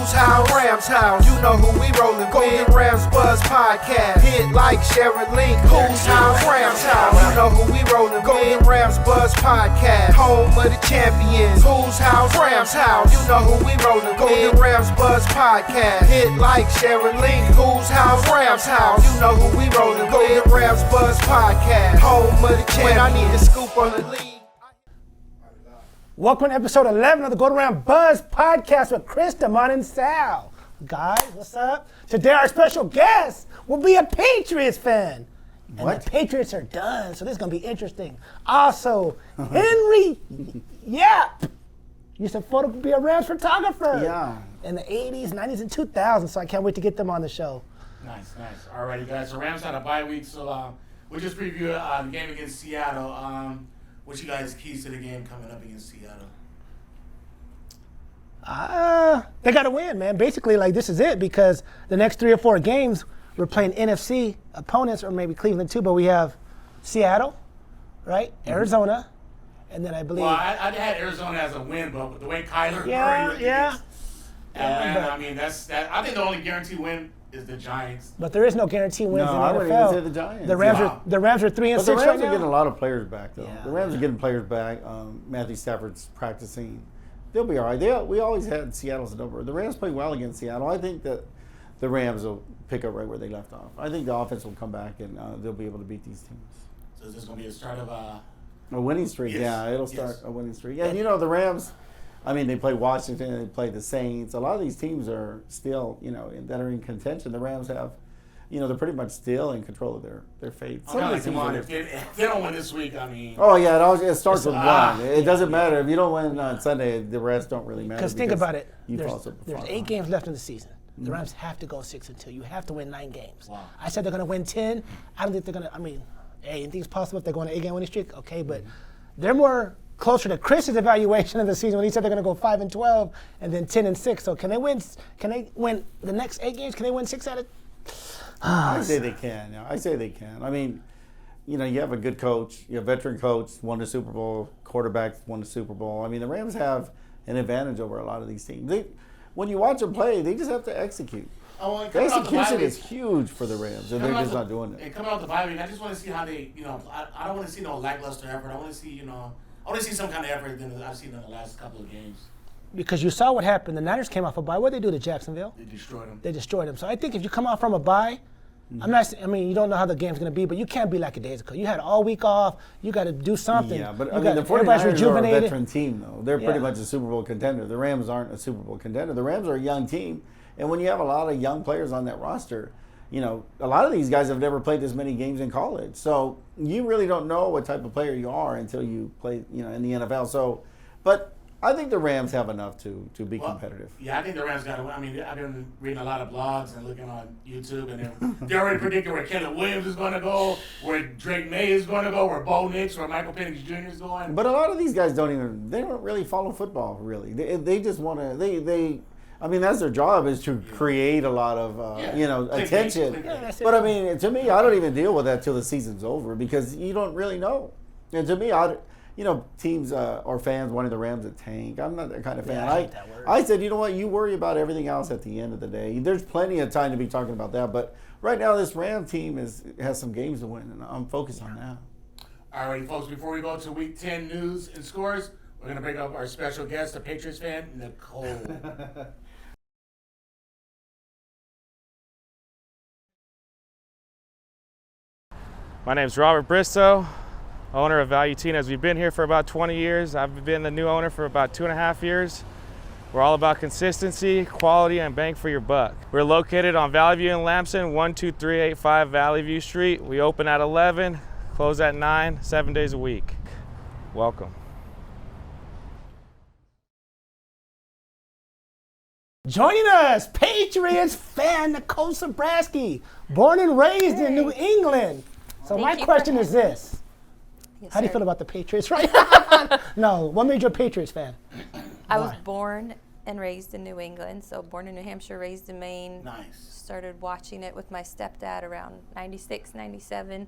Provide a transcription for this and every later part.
Who's house? Rams house. You know who we rollin' with. Golden Rams Buzz Podcast. Hit like, share, and link. Who's house? Rams house. You know who we rollin' with. Golden Rams Buzz Podcast. Home of the champions. Who's house? Rams house. You know who we rollin' with. Golden Rams Buzz Podcast. Hit like, share, and link. Who's house? Rams house. You know who we rollin' with. Golden Rams Buzz Podcast. Home of the champions. When I need to scoop on the league. Welcome to episode 11 of the Golden Round Buzz Podcast with Chris, Damon, and Sal. Guys, what's up? Today our special guest will be a Patriots fan. And the Patriots are done, so this is going to be interesting. Also, Henry Yap used to be a Rams photographer. Yeah. In the 80s, 90s, and 2000s, so I can't wait to get them on the show. Nice. All righty, guys. So Rams had a bye week, so we'll just preview the game against Seattle. What's you guys' keys to the game coming up against Seattle? They got to win, man. Basically, this is it because the next 3 or 4 games we're playing NFC opponents, or maybe Cleveland too. But we have Seattle, right? Mm-hmm. Arizona, and then I believe. Well, I had Arizona as a win, but with the way Kyler. Yeah. I mean, that's that. I think the only guaranteed win is the Giants. But there is no guaranteed wins in the NFL. I wouldn't even say the Giants. The Rams are 3-6 right now. But the Rams are getting a lot of players back, though. Yeah. The Rams are getting players back. Matthew Stafford's practicing. They'll be all right. We always had Seattle's number. The Rams play well against Seattle. I think that the Rams will pick up right where they left off. I think the offense will come back, and they'll be able to beat these teams. So is this going to be a start of a winning streak? Yes. Yeah, it'll start a winning streak. And, the Rams, they play Washington, they play the Saints. A lot of these teams are still, that are in contention. The Rams have, they're pretty much still in control of their fate. Come on, if they don't win this week, Oh, yeah, it starts with one. It doesn't yeah. matter. If you don't win on Sunday, the rest don't really matter. Because think about it. There's 8 games left in the season. The Rams have to go 6-2. You have to win 9 games. Wow. I said they're going to win 10. I don't think they're going to, anything's possible if they're going to 8-game winning streak. Okay, but they're more closer to Chris's evaluation of the season when he said they're going to go 5-12 and then 10-6. So can they win the next 8 games? Can they win 6 out of? I say they can. Yeah, I say they can. You have a good coach, you have a veteran coach, won the Super Bowl, quarterback won the Super Bowl. The Rams have an advantage over a lot of these teams. When you watch them play, they just have to execute. The execution is huge for the Rams, and they're just not doing it. And coming off the bye week, I just want to see how they, I don't want to see no lackluster effort. I want to see, some kind of effort than I've seen in the last couple of games. Because you saw what happened. The Niners came off a bye. What did they do to Jacksonville? They destroyed them. So I think if you come out from a bye, you don't know how the game's going to be, but you can't be like a days ago. You had all week off. You got to do something. Yeah, but the everybody's rejuvenated. Are a veteran team, though. They're pretty much a Super Bowl contender. The Rams aren't a Super Bowl contender. The Rams are a young team, and when you have a lot of young players on that roster, a lot of these guys have never played this many games in college. So you really don't know what type of player you are until you play, in the NFL. So, but I think the Rams have enough to be competitive. Yeah, I think the Rams got to win. I've been reading a lot of blogs and looking on YouTube, and they're already predicting where Caleb Williams is going to go, where Drake May is going to go, where Bo Nix, where Michael Penix Jr. is going. But a lot of these guys don't really follow football, really. They just want to, that's their job, is to create a lot of, attention. But to me, I don't even deal with that till the season's over because you don't really know. And to me, teams or fans wanting the Rams to tank. I'm not that kind of fan. I said, you know what? You worry about everything else at the end of the day. There's plenty of time to be talking about that. But right now, this Ram team has some games to win, and I'm focused on that. All right, folks, before we go to Week 10 news and scores, we're going to bring up our special guest, a Patriots fan, Nicole. My name's Robert Bristow, owner of Value Tinas. We've been here for about 20 years. I've been the new owner for about 2.5 years. We're all about consistency, quality, and bang for your buck. We're located on Valley View in Lamson, 12385 Valley View Street. We open at 11, close at 9, 7 days a week. Welcome. Joining us, Patriots fan Nicole Sebrasky, born and raised in New England. So my question is this. How do you feel about the Patriots right now? No, what made you a Patriots fan? I was born and raised in New England, so born in New Hampshire, raised in Maine. Nice. Started watching it with my stepdad around 96, 97.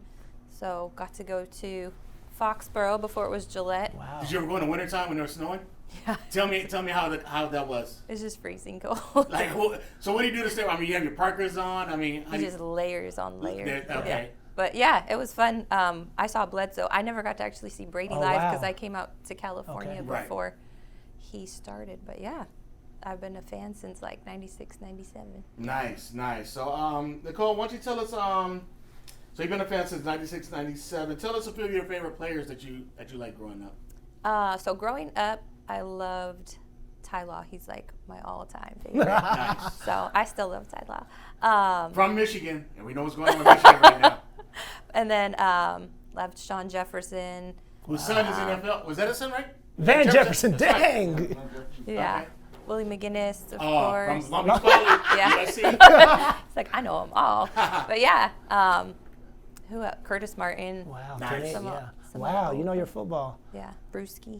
So got to go to Foxborough before it was Gillette. Wow. Did you ever go in the wintertime when it was snowing? Yeah. Tell me how that was. It's just freezing cold. Like, so what do you do to stay? I mean, you have your Parkers on. I mean, It's just layers on layers. Okay. Yeah. But yeah, it was fun. I saw Bledsoe. I never got to actually see Brady live because wow. I came out to California Okay. Right. before he started. But yeah, I've been a fan since like 96, 97. Nice. So, Nicole, why don't you tell us? So you've been a fan since 96, 97. Tell us a few of your favorite players that you like growing up. So growing up, I loved Ty Law. He's like my all-time favorite. Nice. So I still love Ty Law. From Michigan, and we know what's going on with Michigan right now. And then loved Sean Jefferson. Whose son is in NFL? Was that his son, right? Van Jefferson, That's right. dang. Yeah. Okay. Willie McGinnis, of Oh, course. from Long Beach College, Yeah. USC. It's like I know them all. But yeah, who else? Curtis Martin. Wow, Nice. Tennessee, Some of- yeah. some Wow, of you know the- your football. Yeah, Brewski.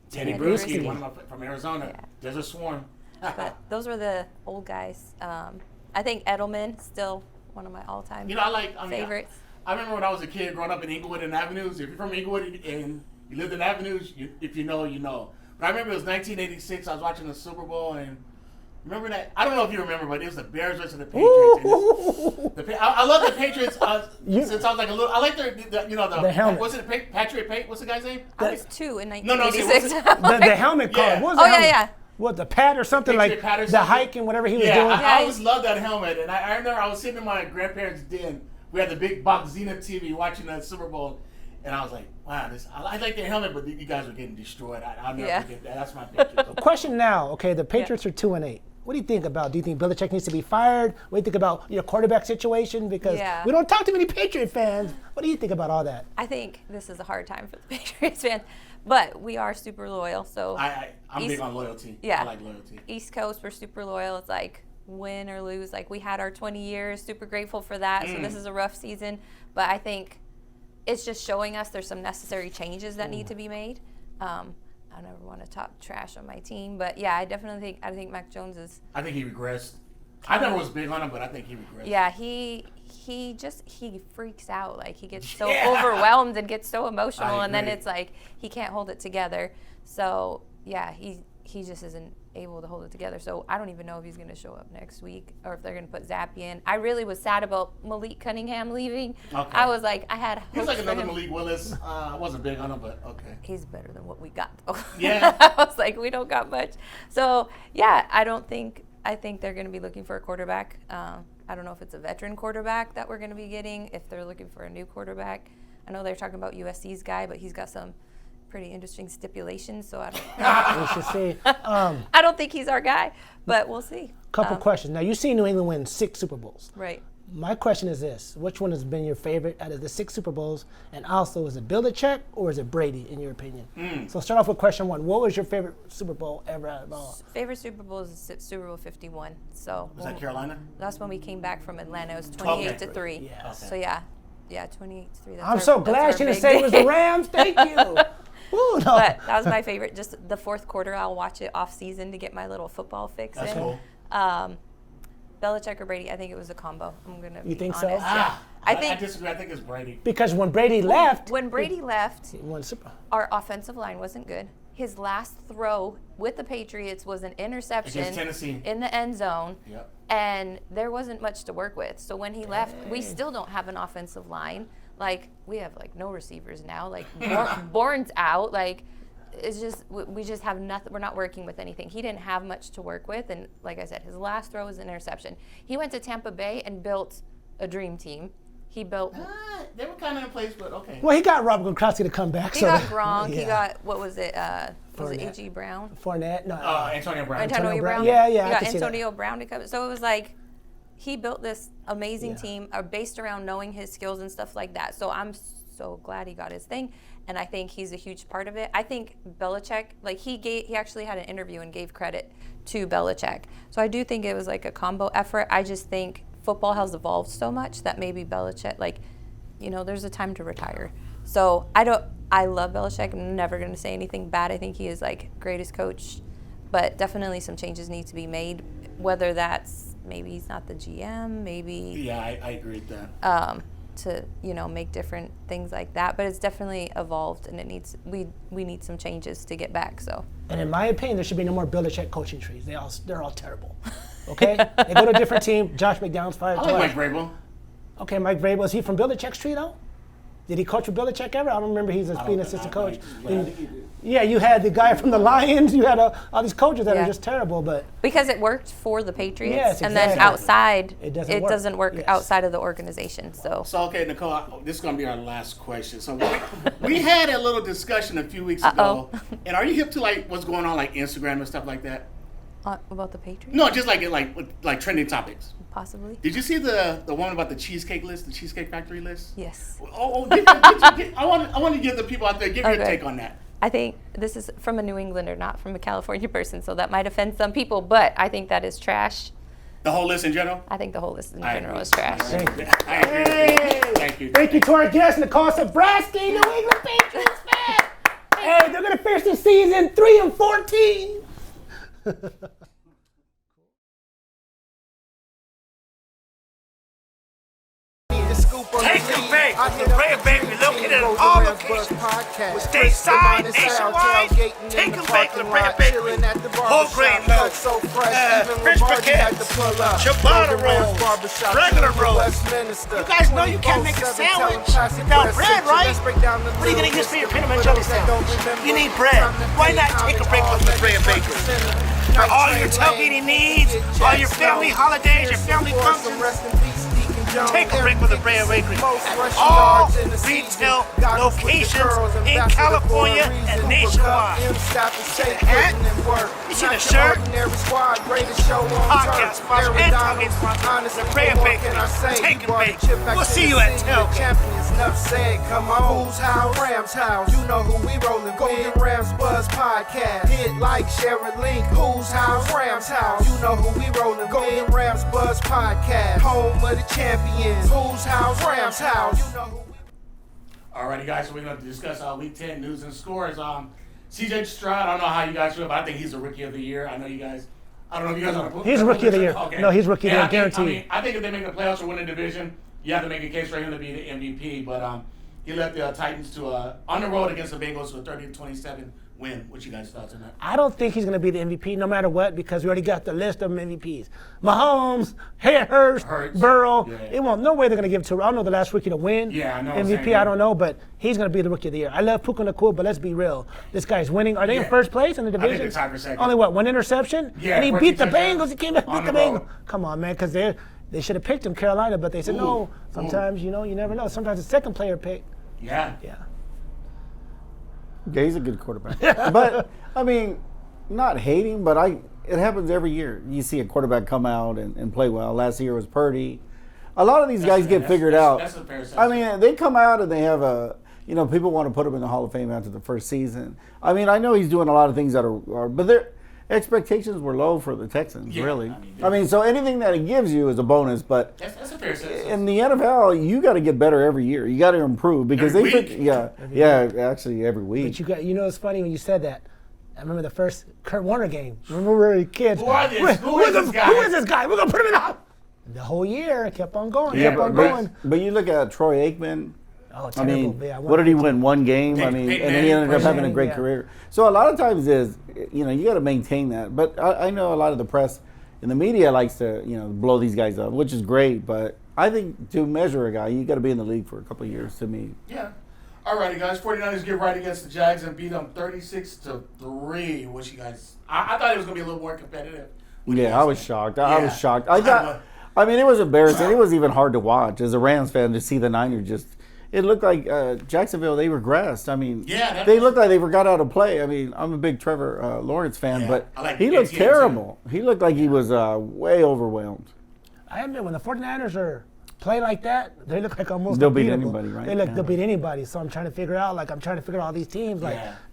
Teddy Teddy Bruschi, Bruschi. one of my from Arizona. Yeah. There's a swarm. But those were the old guys. I think Edelman still one of my all-time You know, I mean, favorites. I remember when I was a kid growing up in Inglewood and Avenues. If you're from Inglewood and you lived in Avenues, if you know, you know. But I remember it was 1986. I was watching the Super Bowl and remember that. I don't know if you remember, but it was the Bears versus the Patriots. I love the Patriots since I was like a little. I like the helmet. What's it? Patriot Pate? What's the guy's name? I was 2 in no, 1986. The helmet card. Yeah. What was the Oh, yeah, helmet? yeah. What, the pad or something Patriot like pad or the something? hike and whatever he was Yeah, doing? I always loved that helmet. And I remember I was sitting in my grandparents' den. We had the big box Zenith TV watching the Super Bowl. And I was like, wow, I like their helmet, but you guys were getting destroyed. I'll never forget that. That's my picture. Question now, okay, the Patriots are 2-8. What do you think about? Do you think Belichick needs to be fired? What do you think about your quarterback situation? Because Yeah. we don't talk to many Patriot fans. What do you think about all that? I think this is a hard time for the Patriots fans, but we are super loyal. So I'm big on loyalty. Yeah. I like loyalty. East Coast, we're super loyal. It's like win or lose. Like we had our 20 years, super grateful for that. So this is a rough season, but I think it's just showing us there's some necessary changes that need to be made. I never want to talk trash on my team, but yeah, I think Mac Jones is. I think he regressed. I never was big on him, but I think he regressed. Yeah, he freaks out. Like he gets so overwhelmed and gets so emotional, and then agree. it's like he can't hold it together. So yeah, he just isn't able to hold it together. So I don't even know if he's going to show up next week or if they're going to put Zappy in. I really was sad about Malik Cunningham leaving. Okay. I was like, I had He was hopes like for another him. Malik Willis. I wasn't big on him, but okay. He's better than what we got, though. Yeah. I was like, we don't got much. So yeah, I think they're going to be looking for a quarterback. I don't know if it's a veteran quarterback that we're going to be getting, if they're looking for a new quarterback. I know they're talking about USC's guy, but he's got some pretty interesting stipulations, so I don't We should see. I don't think he's our guy, but we'll see. Couple questions. Now, you've seen New England win 6 Super Bowls. Right. My question is this. Which one has been your favorite out of the 6 Super Bowls? And also, is it Belichick or is it Brady, in your opinion? So start off with question 1. What was your favorite Super Bowl ever out of all? Favorite Super Bowl is Super Bowl 51. So Was that Carolina? that's when we came back from Atlanta. It was Okay. 28-3. Yes. So yeah, 28-3. That's I'm so glad she didn't say it was the Rams. Thank you. Ooh, no. But that was my favorite. Just the fourth quarter, I'll watch it off season to get my little football fix That's in. cool. Belichick or Brady, I think it was a combo. I'm gonna. You be think so? honest. Ah, I I think disagree. I think it's Brady. Because when Brady left, when Brady left, he won Super Bowl. our offensive line wasn't good. His last throw with the Patriots was an interception Against Tennessee. in the end zone. Yep. And there wasn't much to work with. So when he left, we still don't have an offensive line. Like, we have, like, no receivers now. Like, Bourne's out. Like, it's just, we just have nothing. We're not working with anything. He didn't have much to work with. And like I said, his last throw was an interception. He went to Tampa Bay and built a dream team. He built. They were kind of in place, but okay. Well, he got Rob Gronkowski to come back. He so got that- Gronk. He yeah. got, what was it? Was it Fournette. A.G. Brown? Fournette. No. Antonio Brown. Antonio Brown. Yeah, He I got can see that. Antonio Brown to come. So it was like he built this amazing Yeah. team based around knowing his skills and stuff like that. So I'm so glad he got his thing, and I think he's a huge part of it. I think Belichick, like he actually had an interview and gave credit to Belichick. So I do think it was like a combo effort. I just think football has evolved so much that maybe Belichick, like, you know, there's a time to retire. So I love Belichick. I'm never going to say anything bad. I think he is like greatest coach, but definitely some changes need to be made. Whether that's maybe he's not the GM, maybe Yeah, I agree with that. to make different things like that. But it's definitely evolved, and we need some changes to get back. So. And in my opinion, there should be no more Belichick coaching trees. They're all terrible. Okay, they go to a different team. Josh McDowell's fired. I like Mike Vrabel. Okay, Mike Vrabel, is he from Belichick's tree though? Did he coach for Belichick ever? I don't remember he's being assistant coach. Yeah, you had the guy from the Lions. You had all these coaches that are just terrible, but because it worked for the Patriots, yes, and then outside it doesn't work yes. outside of the organization. So okay, Nicole, this is gonna be our last question. So we had a little discussion a few weeks ago, and are you hip to like what's going on like Instagram and stuff like that? About the Patriots? No, just like trending topics. Possibly. Did you see the one about the cheesecake list, the Cheesecake Factory list? Yes. I want to give the people out there your take on that. I think this is from a New Englander, not from a California person, so that might offend some people, but I think that is trash. The whole list in general? I think the whole list in general is trash. Thank you. I agree. Thank you. Thank you to our guest, Nicole Sebrasky, New England Patriots fan. Hey, they're gonna finish the season 3-14. Take the bake. The Brea Bakery located in all locations. Stateside, nationwide. Take the bake. The Brea Bakery. Whole grain loaf. Fish briquettes. Ciabatta rolls. Regular rolls. You guys know you can't make a sandwich without bread, right? What are you going to use for your peanut butter jelly sandwich? You need bread. Why not take a break from the Brea Bakery? For all your tailgating needs, all your family holidays, your family functions. Take a break with the Brea Bakery at all retail locations in California and nationwide. You see the hat? You see the shirt? Podcast sponsor and tailgate sponsor, the Brea Bakery. Take a break. We'll see you at tailgate. Enough said, come on. Who's house? Rams house. You know who we rolling with. Golden Rams Buzz Podcast. Hit like, share and link. Who's house? Rams house. You know who we rolling with. Golden Rams Buzz Podcast. Home of the champions. Who's house? Rams house. You know who we... Alrighty, guys. So we're going to discuss Week 10 news and scores. CJ Stroud. I don't know how you guys feel, but I think he's the Rookie of the Year. I know you guys. I don't know if you guys want to put. He's Rookie of the Year. Okay. No, he's Rookie of the Year, guaranteed. I think if they make the playoffs or win the division, you have to make a case for him to be the MVP. But he led the Titans to on the road against the Bengals to a 30-27 win. What you guys thoughts on that? I don't think he's going to be the MVP no matter what because we already got the list of MVPs. Mahomes, Hurts, Burrow. Yeah. It won't. No way they're going to give it to. I don't know the last rookie to win. Yeah, I know. MVP, I don't know, but he's going to be the Rookie of the Year. I love Puka Nacua, but let's be real. This guy's winning. Are they in first place in the division? I think they're tied for second. Only what, one interception? Yeah. And he beat the Bengals. He came back and beat the road. Bengals. Come on, man, because they should have picked him, Carolina, but they said no. Sometimes, you never know. Sometimes the second player pick. Yeah. Yeah. He's a good quarterback. But, I mean, not hating, but it happens every year. You see a quarterback come out and play well. Last year was Purdy. A lot of these guys get figured out. That's a fair assessment. I mean, they come out and they have people want to put him in the Hall of Fame after the first season. I mean, I know he's doing a lot of things that are but their expectations were low for the Texans, really. I mean, so anything that it gives you is a bonus, but that's a fair assessment. in the NFL, you got to get better every year. You got to improve because every week? Actually every week. But it's funny when you said that. I remember the first Kurt Warner game. Remember we were kids. Who is this guy? Who is this guy? We're gonna put him in the whole year. It kept on going. But you look at Troy Aikman. Oh, terrible. I mean, what did he win? One game? I mean, and then he ended up having a great career. So a lot of times you got to maintain that. But I know a lot of the press and the media likes to, blow these guys up, which is great. But I think to measure a guy, you got to be in the league for a couple of years to me. Yeah. Alrighty, guys. 49ers get right against the Jags and beat them 36-3. What you guys? I thought it was gonna be a little more competitive. Yeah, I was shocked. I was shocked. I mean, it was embarrassing. It was even hard to watch as a Rams fan to see the Niners just. It looked like Jacksonville, they regressed. I mean, they looked like they forgot how to play. I mean, I'm a big Trevor Lawrence fan, but he looked terrible. He looked like he was way overwhelmed. I admit, when the 49ers play like that, they look like almost they'll beat anybody, right? They'll beat anybody. So I'm trying to figure out, all these teams,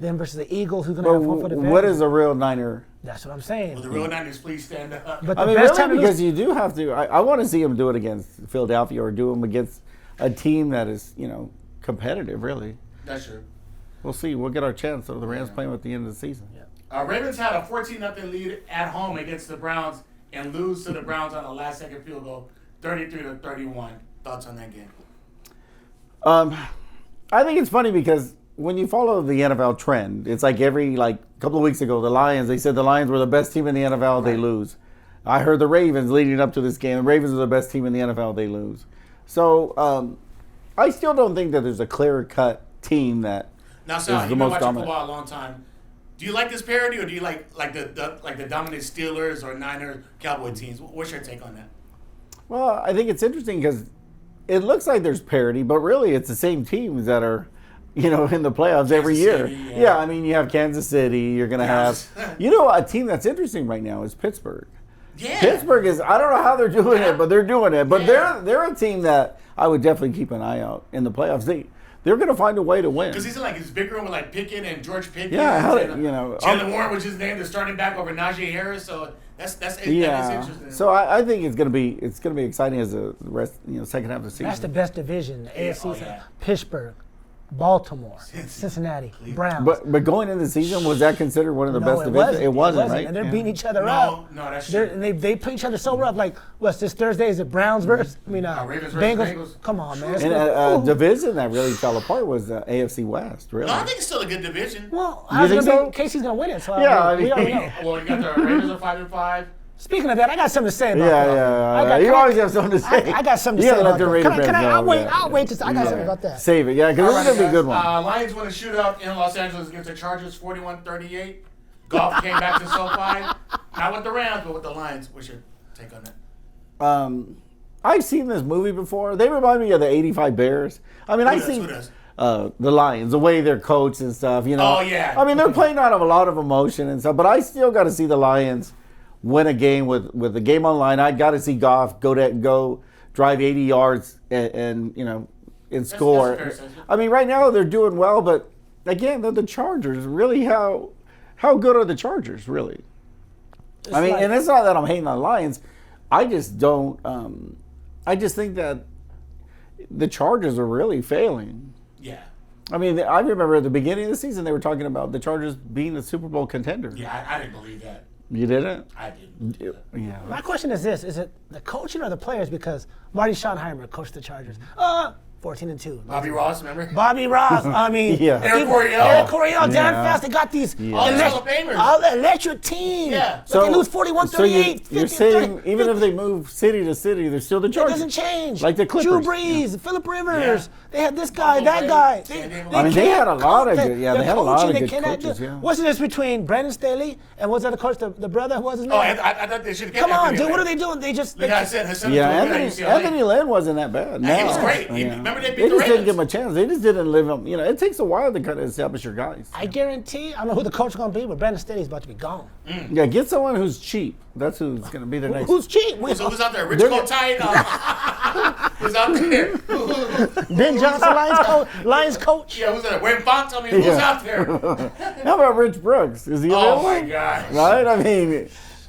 them versus the Eagles, who's going to have home for the advantage. What is a real Niner? That's what I'm saying. Will the real Niners please stand up? But because you do have to. I want to see him do it against Philadelphia or do him against a team that is, competitive, really. That's true. We'll see. We'll get our chance. So the Rams play them at the end of the season. Yeah. Ravens had a 14-0 lead at home against the Browns and lose to the Browns on a last-second field goal, 33-31. Thoughts on that game? I think it's funny because when you follow the NFL trend, it's like every couple of weeks ago, the Lions, they said the Lions were the best team in the NFL, they lose. I heard the Ravens leading up to this game, the Ravens are the best team in the NFL, they lose. So I still don't think that there's a clear-cut team that Now, Sal, is the you've been most watching dominant. football a long time. Do you like this parody, or do you like the dominant Steelers or Niners, Cowboy teams? What's your take on that? Well, I think it's interesting because it looks like there's parity, but really it's the same teams that are, in the playoffs every year. City, yeah. Yeah, I mean, you have Kansas City. You're going to have, a team that's interesting right now is Pittsburgh. Yeah. Pittsburgh is, I don't know how they're doing it, but they're doing it. But they're a team that I would definitely keep an eye out in the playoffs. They're going to find a way to win. Because he's in his big room with Pickett and George Pickens. Yeah, Jalen Warren, which is named the starting back over Najee Harris. So that's interesting. So I think it's going to be exciting as the rest, second half of the season. That's the best division. The AFC. Oh, yeah. Pittsburgh, Baltimore, Cincinnati, Browns. But going into the season, was that considered one of the best it divisions? It wasn't, right? And they're beating each other No, up. that's They're- true. And they play each other so rough. Like, what's this Thursday? Is it Browns versus? Ravens versus Bengals. Come on, man. And a division that really fell apart was the AFC West, really. No, I think it's still a good division. Well, You think so? Casey's gonna win it. So Yeah, we already know. Well, you got the Ravens are 5-5. Speaking of that, I got something to say about that. Yeah. You always have something to say. I got something to You say gotta about let the that. Raider Can I? fans I'll know, wait. yeah. I'll wait. I got something about that. Save it, yeah, because this is going to be a good one. Lions won a shootout in Los Angeles against the Chargers, 41-38. Golf came back to SoFi. Not with the Rams, but with the Lions. What's your take on that? I've seen this movie before. They remind me of the 85 Bears. I mean, I've seen Who does? the Lions, the way they're coached and stuff, Oh, yeah. I mean, they're playing out of a lot of emotion and stuff, but I still got to see the Lions win a game with the game on line. I got to see Goff go drive 80 yards and score. that's a fair assessment. I mean, right now they're doing well, but again, they're the Chargers. Really, how good are the Chargers, really? And it's not that I'm hating on the Lions. I just don't. I just think that the Chargers are really failing. Yeah. I mean, I remember at the beginning of the season they were talking about the Chargers being the Super Bowl contender. Yeah, I didn't believe that. You didn't? I didn't. Yeah. My question is this: is it the coaching or the players? Because Marty Schottenheimer coached the Chargers. 14-2. Bobby Ross, remember? Bobby Ross. I mean, Yeah. Eric Coryell. Eric Coryell, Darren Yeah. Fast. They got these All the Hall of Famers. all the electric team. Yeah. But they lose 41-38. You're 50, saying 30, even if they move city to city, they're still the it Chargers. doesn't change. Like the Clippers. Drew Brees, Phillip Rivers. Yeah. They had this guy, Uncle that Ray, guy. San Diego. I mean, they had a lot of coach- good- yeah, they're they had a lot coaching, of they good cannot coaches, do- yeah. What's the difference between Brandon Staley and what's the other coach, the brother? What's his name? Oh, I thought they should have kept Come on, Anthony dude. What Lynn. are they doing? They just. Like I said, Hassan Yeah, was good at UCLA. Anthony Lynn wasn't that bad. He was No. great. Yeah. Remember they beat They the just didn't Ravens. give him a chance. They just didn't live up. It takes a while to kind of establish your guys. I guarantee. I don't know who the coach is going to be, but Brandon Staley's about to be gone. Yeah, get someone who's cheap. That's who's going to be their next. Who's cheap? So who's out there? Rich They're- Kotite? Who's out there? Ben Johnson, Lions coach. Yeah, who's out there? Wayne Fonts? I mean, who's Yeah. out there? How about Rich Brooks? Is he Oh, available? my gosh. Right? I mean,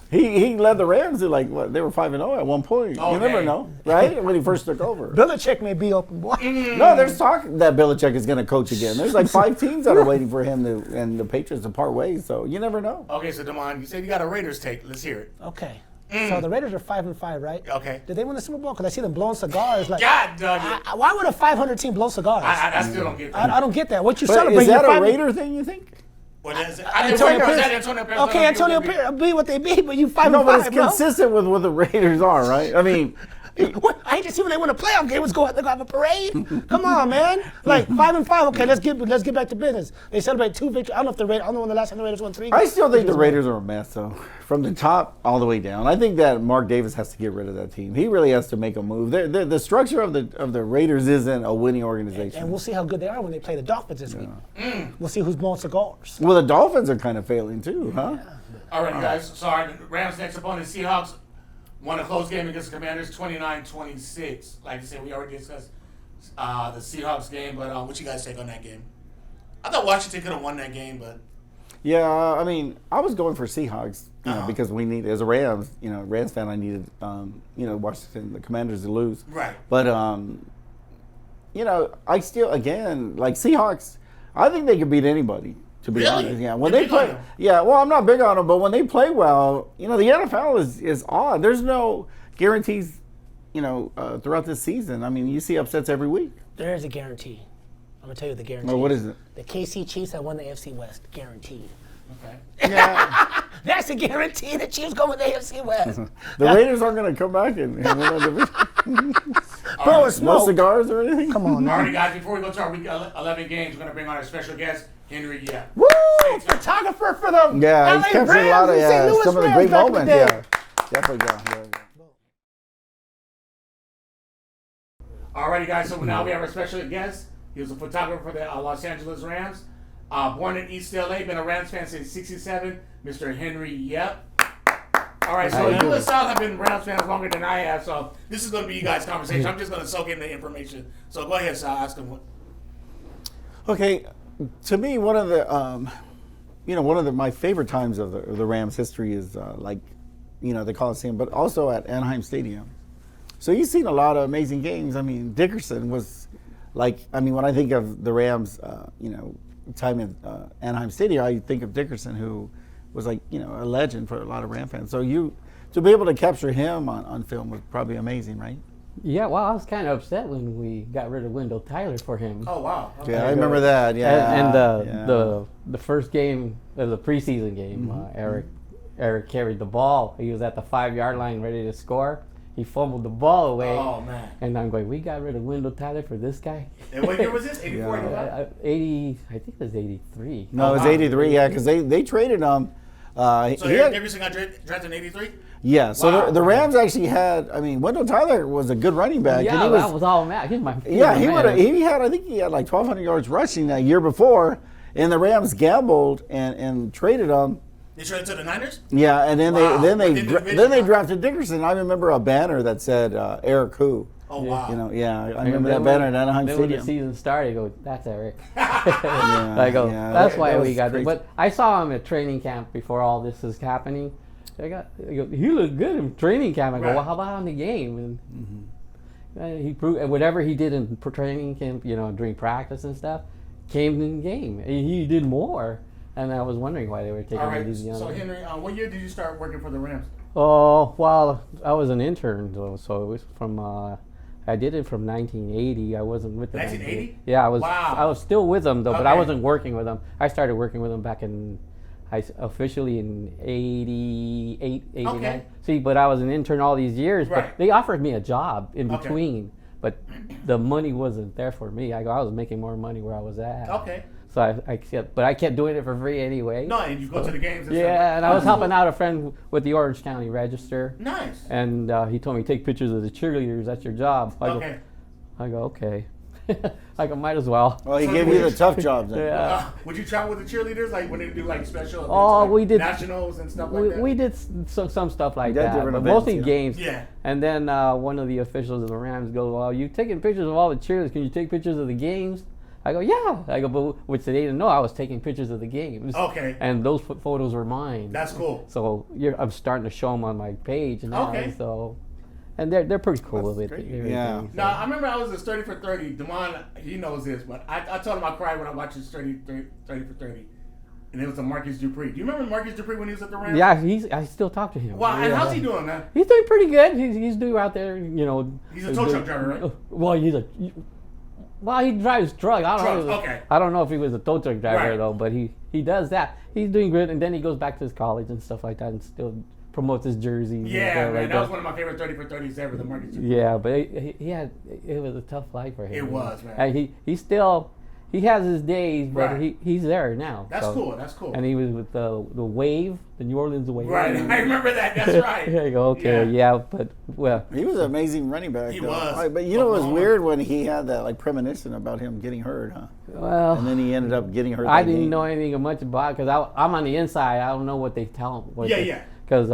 he led the Rams to they were 5-0 at one point. Oh, You never dang. know, right? When he first took over. Belichick may be open, boy. No, there's talk that Belichick is going to coach again. There's like 5 teams that are waiting for him and the Patriots to part ways. So you never know. Okay, so Damon, you said you got a Raiders take. Let's hear it. Okay. So the Raiders are 5-5, right? Okay. Did they win the Super Bowl? Because I see them blowing cigars. Like, God dog it. why would a 500 team blow cigars? I still don't get that. I don't get that. What you But celebrate? is that your a 500 Raider thing? You think? What is it? I think Antonio was that Pierce. Antonio Pierce. Okay, Antonio Pierce be what they be, but you 5-5, No, but it's bro. consistent with what the Raiders are, right? I mean, What? I hate to see when they win a playoff game. Let's go have a parade. Come on, man. Like 5-5. Okay, let's get back to business. They celebrate 2 victories. I don't know if the Raiders. I don't know when the last time the Raiders won 3. I still think the Raiders are a mess, though, from the top all the way down. I think that Mark Davis has to get rid of that team. He really has to make a move. The structure of the Raiders isn't a winning organization. And we'll see how good they are when they play the Dolphins this week. We'll see who's blowing cigars. Well, the Dolphins are kind of failing too, huh? All right, guys. Sorry. The Rams' next opponent, Seahawks, won a close game against the Commanders, 29-26. Like I said, we already discussed the Seahawks game, but what you guys take on that game? I thought Washington could have won that game, but Yeah, I mean, I was going for Seahawks, because we need, as a Rams fan, I needed, Washington, the Commanders to lose. right. But, I still, again, like Seahawks, I think they could beat anybody, to be Really? honest. Yeah, when You're they big on play, them? yeah, well, I'm not big on them, but when they play well, the NFL is odd. There's no guarantees, throughout this season. I mean, you see upsets every week. There is a guarantee. I'm gonna tell you the guarantee. Oh, what is it? The KC Chiefs have won the AFC West, guaranteed. Okay. Yeah. That's a guarantee. The Chiefs go with the AFC West. The Raiders aren't going to come back and win that division. Bro, it's No smoke. cigars or anything? Come on, All right, man. guys, before we go to our week 11 games, we're going to bring on our special guest, Henry Yep. Woo! Photographer for the Yeah, LA he's captured Rams a lot of and St. Louis some of the Rams great back in the moments. day. Yeah, definitely. Yeah. Alrighty, guys, so now we have our special guest. He was a photographer for the Los Angeles Rams. Born in East LA, been a Rams fan since '67, Mr. Henry Yep. Alright, so you and Sal have been Rams fans longer than I have, so this is going to be you guys' conversation. I'm just going to soak in the information. So go ahead, Sal, ask him what. Okay, to me, one of the my favorite times of the Rams history is the Coliseum, but also at Anaheim Stadium. So you've seen a lot of amazing games. I mean, Dickerson was when I think of the Rams, time in Anaheim Stadium, I think of Dickerson, who was a legend for a lot of Ram fans. So to be able to capture him on film was probably amazing, right? Yeah, well, I was kind of upset when we got rid of Wendell Tyler for him. Oh, wow. Okay. Yeah, I remember that. Yeah, And the first game of the preseason game, Eric carried the ball. He was at the 5-yard line ready to score. He fumbled the ball away. Oh, man. And I'm going, we got rid of Wendell Tyler for this guy? And what year was this? 84, 85? 80, I think it was 83. No, it was 83. Yeah, because they traded him. So Dickerson got drafted in 83? Yeah, so Wow. the Rams actually had. I mean, Wendell Tyler was a good running back. Yeah, and he that was all mad. He's my favorite Yeah, man. he had. I think he had like 1,200 yards rushing that year before, and the Rams gambled and traded him. They traded to the Niners? Yeah, and then Wow. they Within the drafted Dickerson. I remember a banner that said Eric Who. Oh, wow. I remember that banner at Anaheim Then when the Stadium. season started, I go, that's Eric. Yeah, I go, yeah, that's that why was we got crazy. it. But I saw him at training camp before all this is happening. I go, he looked good in training camp. I go, Right. well, how about on the game? And he proved, and whatever he did in training camp, during practice and stuff, came in the game. And he did more. And I was wondering why they were taking All right, these young. so Henry, what year did you start working for the Rams? Oh, well, I was an intern, though, so it was from. I did it from 1980. I wasn't with them. 1980? Yeah, I was. Wow. I was still with them though, but I Okay. wasn't working with them. I started working with them back in, officially in 88, 89. Okay. See, but I was an intern all these years. Right. But they offered me a job in Okay. between, but the money wasn't there for me. I was making more money where I was at. Okay. So I kept doing it for free anyway. No, and you go to the games and Yeah, stuff. and I was helping out a friend with the Orange County Register. Nice. And he told me, take pictures of the cheerleaders. That's your job. Okay. I go, okay. I go, might as well. Well, he So gave you you the wish- tough jobs. Then. Yeah. Would you travel with the cheerleaders, like when they do like special events, Oh, like we did- nationals and stuff like that? We did some stuff like did that, different but events, mostly yeah. games. Yeah. And then one of the officials of the Rams goes, well, you taking pictures of all the cheerleaders. Can you take pictures of the games? I go, yeah. I go, but which they didn't know I was taking pictures of the games. Okay. And those photos were mine. That's cool. So I'm starting to show them on my page now. Okay. So, and they're pretty cool with it. great. everything, Yeah. so. No, I remember I was at 30 for 30. Damon, he knows this, but I told him I cried when I watched his 30 for 30. And it was a Marcus Dupree. Do you remember Marcus Dupree when he was at the Rams? Yeah, I still talk to him. Wow, and Yeah. how's he doing, man? He's doing pretty good. He's doing out there, He's a tow truck driver, right? Well, he drives truck. Trucks, okay. I don't know if he was a tow truck driver Right. though, but he does that. He's doing good, and then he goes back to his college and stuff like that, and still promotes his jerseys. and Yeah, stuff man, like that was one of my favorite 30 for 30s ever, the Marcus Dupree. Yeah, but it was a tough life for him. It was, man. And he has his days, but Right. he's there now. That's so. cool, that's cool. And he was with the Wave, the New Orleans Wave. Right, I remember that, that's right. There you go. Okay, yeah, but well, He was an amazing running back. He though. was. But you know, it was weird when he had that like premonition about him getting hurt, huh? well. And then he ended up getting hurt. I that didn't game. know anything much about it because I'm on the inside. I don't know what they tell them. Yeah. Because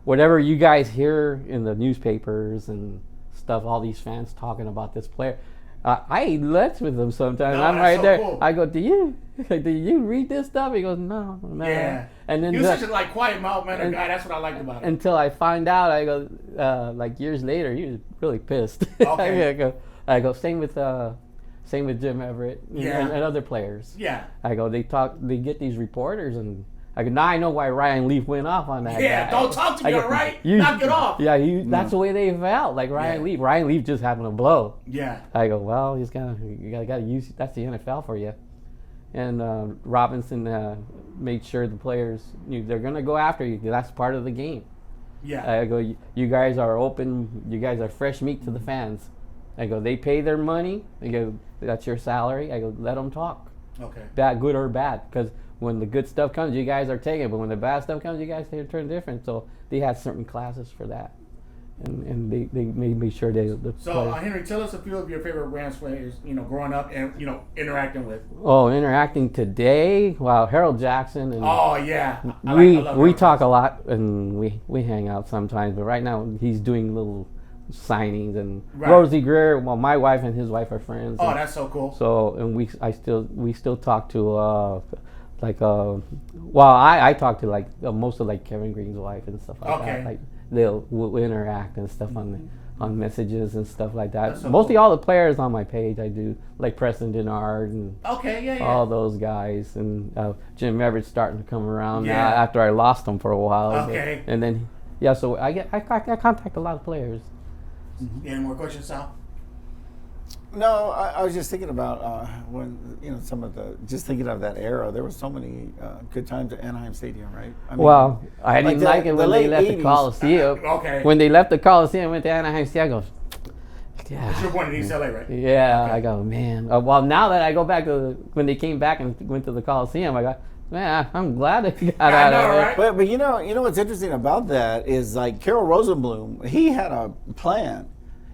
whatever you guys hear in the newspapers and stuff, all these fans talking about this player, I eat lunch with them sometimes. No, I'm that's right so there. cool. I go, do you read this stuff? He goes, no. Yeah. And then He was such a quiet, mild-mannered guy. That's what I liked about him. until I find out, I go, like years later, he was really pissed. Okay. I go, same with Jim Everett Yeah. and other players. Yeah. I go, they get these reporters, and I go, now I know why Ryan Leaf went off on that Yeah, guy. don't talk to me, I go, all right? you- Knock it off. Yeah, that's the way they felt. Like Ryan Leaf. Ryan Leaf just having a blow. Yeah. I go, well, you gotta use. That's the NFL for you. And Robinson made sure the players knew they're gonna go after you. That's part of the game. Yeah. I go, you guys are open. You guys are fresh meat to the fans. I go, they pay their money. I go, that's your salary. I go, let them talk. Okay. Bad, good or bad, because when the good stuff comes, you guys are taking it. But when the bad stuff comes, you guys turn different. So they had certain classes for that, and they made sure the So players- Henry, tell us a few of your favorite Rams players. Growing up and interacting with. Oh, interacting today. Wow, Harold Jackson and Oh yeah. I we love we Harold talk a lot and we hang out sometimes. But right now he's doing little signings and Right. Rosie Greer. Well, my wife and his wife are friends. Oh, and that's so cool. so and we still talk to I talk to most of Kevin Green's wife and stuff like Okay. that. Like we'll interact and stuff on messages and stuff like that. That's so Mostly cool. all the players on my page I do, like Preston Denard and Okay, yeah. all those guys, and Jim Everett's starting to come around now Yeah. after I lost him for a while. Okay. And then so I contact a lot of players. Any more questions, Sal? No, I was just thinking about when some of just thinking of that era. There were so many good times at Anaheim Stadium, right? I mean, Well, I didn't the- like it the when they late left the 80s. Coliseum. Okay. When they left the Coliseum, went to Anaheim Stadium, I go, You're yeah. born in East LA, right? Yeah, Okay. I go, man. Well, now that I go back to when they came back and went to the Coliseum, I go, man, I'm glad they got I out know, of it. right? But you know what's interesting about that is like Carol Rosenblum, he had a plan.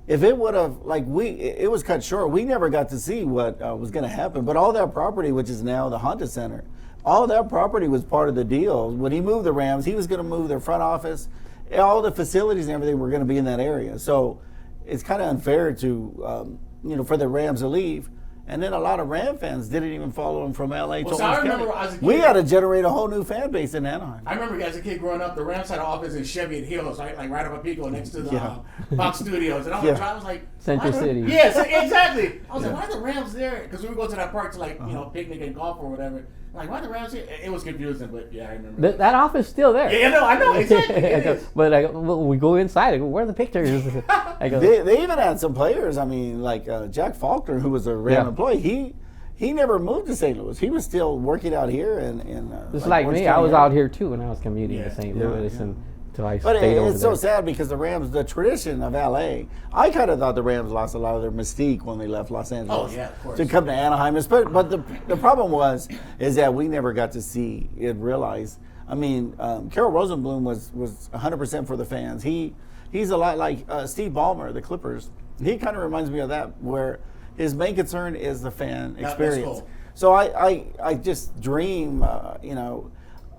If it would have it was cut short. We never got to see what was going to happen. But all that property, which is now the Honda Center, all that property was part of the deal. When he moved the Rams, he was going to move their front office, all the facilities and everything were going to be in that area. So it's kind of unfair to for the Rams to leave. And then a lot of Ram fans didn't even follow him from LA to Well, so I Orange remember County. as a kid- We had to generate a whole new fan base in Anaheim. I remember as a kid growing up, the Rams had an office in Chevy and Hills, right? Like right up at Pico next to the Yeah. Fox Studios. And I was like, Century why the- City. Yes, exactly. I was like, why are the Rams there? Because we would go to that park to picnic and golf or whatever. Like, why are the Rams here? It was confusing, but yeah, I remember. That office is still there. Yeah, I know, exactly. It is. But we go inside. I go, where are the pictures? I go, They even had some players. I mean, like Jack Faulkner, who was a Ram Yeah. employee. He never moved to St. Louis. He was still working out here in just like Orange me, I County was area. out here too when I was commuting Yeah. to St. Yeah, Louis, yeah. and until I But stayed over it's so there. sad because the Rams, the tradition of LA, I kind of thought the Rams lost a lot of their mystique when they left Los Angeles. Oh, yeah, of course. To come to Anaheim. But the problem is that we never got to see it realized. I mean, Carol Rosenblum was 100% for the fans. He's a lot like Steve Ballmer, the Clippers. He kind of reminds me of that, where his main concern is the fan That's experience. cool. So I just dream,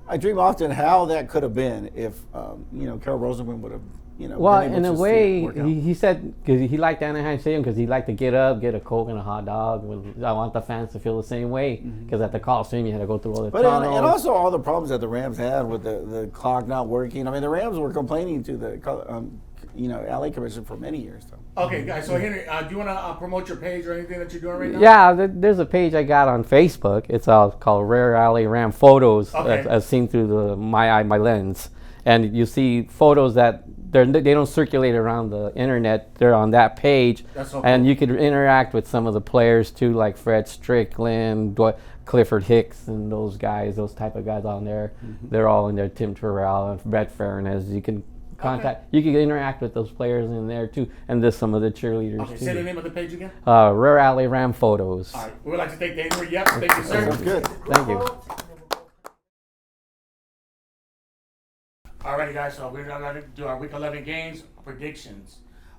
I dream often how that could have been if, Carol Rosenblum would have, Well, been able in to a see it way, work out. he said because he liked Anaheim Stadium because he liked to get up, get a Coke and a hot dog. I want the fans to feel the same way because at the Coliseum you had to go through all the But tunnels. and also all the problems that the Rams had with the clock not working. I mean, the Rams were complaining to the LA Commission for many years. So. Okay, guys. So Henry, do you want to promote your page or anything that you're doing right now? Yeah, there's a page I got on Facebook. It's called Rare Alley Ram Photos, Okay. as seen through my lens, and you see photos that they don't circulate around the internet. They're on that page, That's so and cool. you could interact with some of the players too, like Fred Strickland, Clifford Hicks, and those guys, those type of guys on there. They're all in there. Tim Terrell and Brett Farronez. You can contact. You can interact with those players in there too, and there's some of the cheerleaders Okay, too. say the name of the page again. Rare Alley Ram Photos. All right. We would like to thank Henry. Yep. Thank you, sir. Sounds good. Thank you. Alrighty, guys. So we're gonna do our Week 11 games predictions.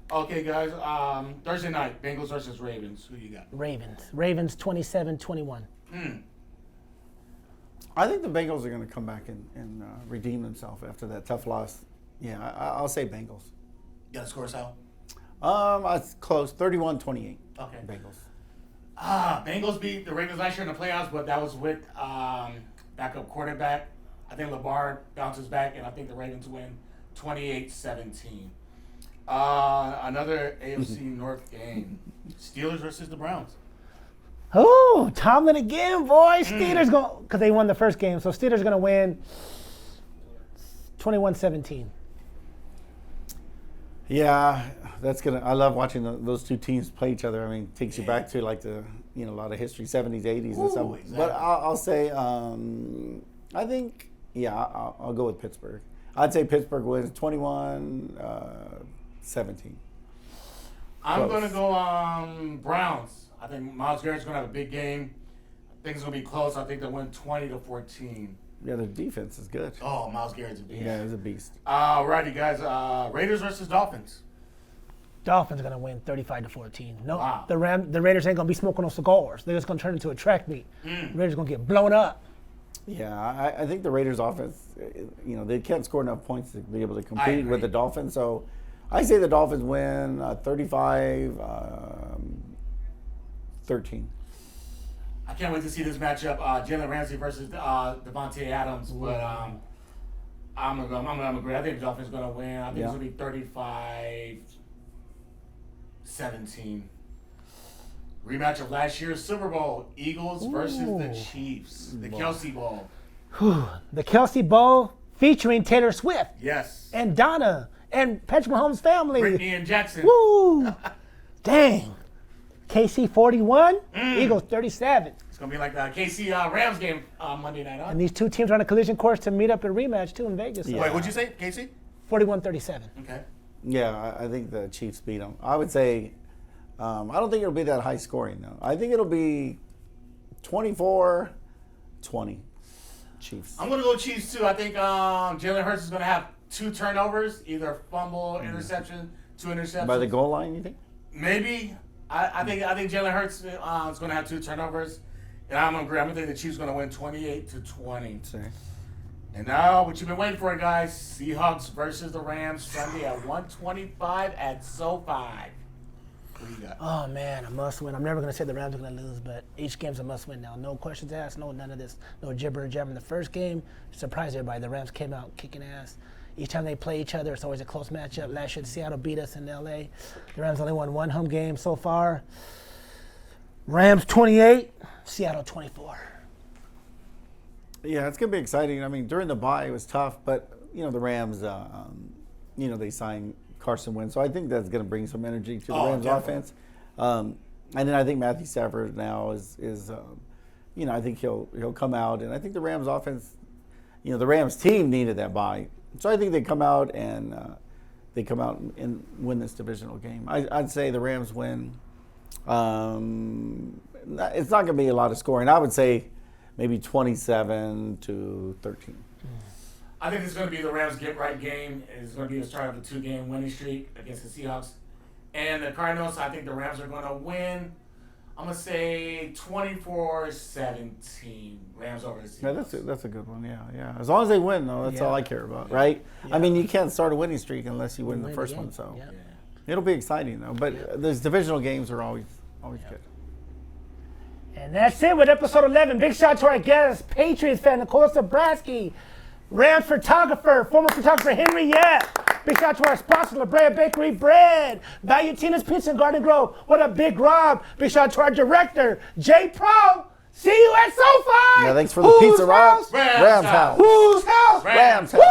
Okay, guys. Thursday night, Bengals versus Ravens. Who you got? Ravens 27-21. I think the Bengals are going to come back and redeem themselves after that tough loss. Yeah, I'll say Bengals. You got a score, Sal? It's close, 31-28. Okay. Bengals. Bengals beat the Ravens last year in the playoffs, but that was with backup quarterback. I think LeVar bounces back, and I think the Ravens win 28-17. Another AFC North game. Steelers versus the Browns. Oh, Tomlin again, boys. Steelers going because they won the first game, so Steelers going to win 21-17. Yeah, that's gonna. I love watching those two teams play each other. I mean, it takes you back to like a lot of history, 70s, 80s, and stuff. Exactly. But I'll say, I think, I'll go with Pittsburgh. I'd say Pittsburgh wins 21-17. I'm going to go Browns. I think Myles Garrett's going to have a big game. I think it's going to be close. I think they'll win 20-14. Yeah, the defense is good. Oh, Myles Garrett's a beast. Yeah, he's a beast. Alrighty, guys. Raiders versus Dolphins. Dolphins are going to win 35-14. No, Wow. the Raiders ain't going to be smoking no cigars. They're just going to turn into a track meet. Raiders going to get blown up. Yeah, I think the Raiders' offense, they can't score enough points to be able to compete with the Dolphins. So I say the Dolphins win 35-13. I can't wait to see this matchup, Jalen Ramsey versus Devontae Adams. But I'm gonna agree. I think the Dolphins gonna win. I think it's gonna be 35-17. Rematch of last year's Super Bowl: Eagles versus the Chiefs. The Kelsey Bowl. The Kelsey Bowl featuring Taylor Swift Yes. and Donna and Patrick Mahomes' family. Brittany and Jackson. Woo! Dang. KC 41, Eagles 37. It's gonna be like the KC Rams game Monday night. Huh? And these two teams are on a collision course to meet up in rematch too in Vegas. So Wait, what'd you say, KC? 41-37. Okay. Yeah, I think the Chiefs beat them. I would say, I don't think it'll be that high scoring though. I think it'll be 24-20. Chiefs. I'm gonna go Chiefs too. I think Jalen Hurts is gonna have 2 turnovers, either fumble, interception, 2 interceptions. By the goal line, you think? Maybe. I think Jalen Hurts is going to have 2 turnovers, and I'm going to agree. I'm going to think the Chiefs are going to win 28-20. Sorry. And now, what you've been waiting for, guys: Seahawks versus the Rams Sunday at 1:25 at SoFi. What do you got? Oh man, a must win. I'm never gonna say the Rams are gonna lose, but each game's a must win now. No questions asked, none of this, no gibber jabber. In the first game, surprised everybody. The Rams came out kicking ass. Each time they play each other, it's always a close matchup. Last year, Seattle beat us in LA. The Rams only won 1 home game so far. Rams 28, Seattle 24. Yeah, it's gonna be exciting. I mean, during the bye it was tough, but the Rams, they signed Carson Wentz, so I think that's gonna bring some energy to the Rams offense. And then I think Matthew Stafford now is I think he'll come out, and I think the Rams offense, the Rams team needed that bye, so I think they come out and win this divisional game. I'd say the Rams win. It's not gonna be a lot of scoring. I would say maybe 27-13. I think it's going to be the Rams' get-right game. It's going to be the start of a 2-game winning streak against the Seahawks. And the Cardinals, I think the Rams are going to win. I'm going to say 24-17. Rams over the Seahawks. Yeah, that's a good one. Yeah. As long as they win, though, that's all I care about, right? Yeah. I mean, you can't start a winning streak unless you win the first one. So it'll be exciting, though. But those divisional games are always good. And that's it with episode 11. Big shout out to our guest, Patriots fan Nicole Sebrasky, Rams photographer, former photographer Henry Yep. Big shout out to our sponsor, La Brea Bakery Bread, Value Tina's Pizza in Garden Grove. What up, Big Rob? Big shout out to our director, J Pro. See you at SoFi. Yeah, thanks for the pizza, Rob. Rams house. Whose house? Rams house. Woo!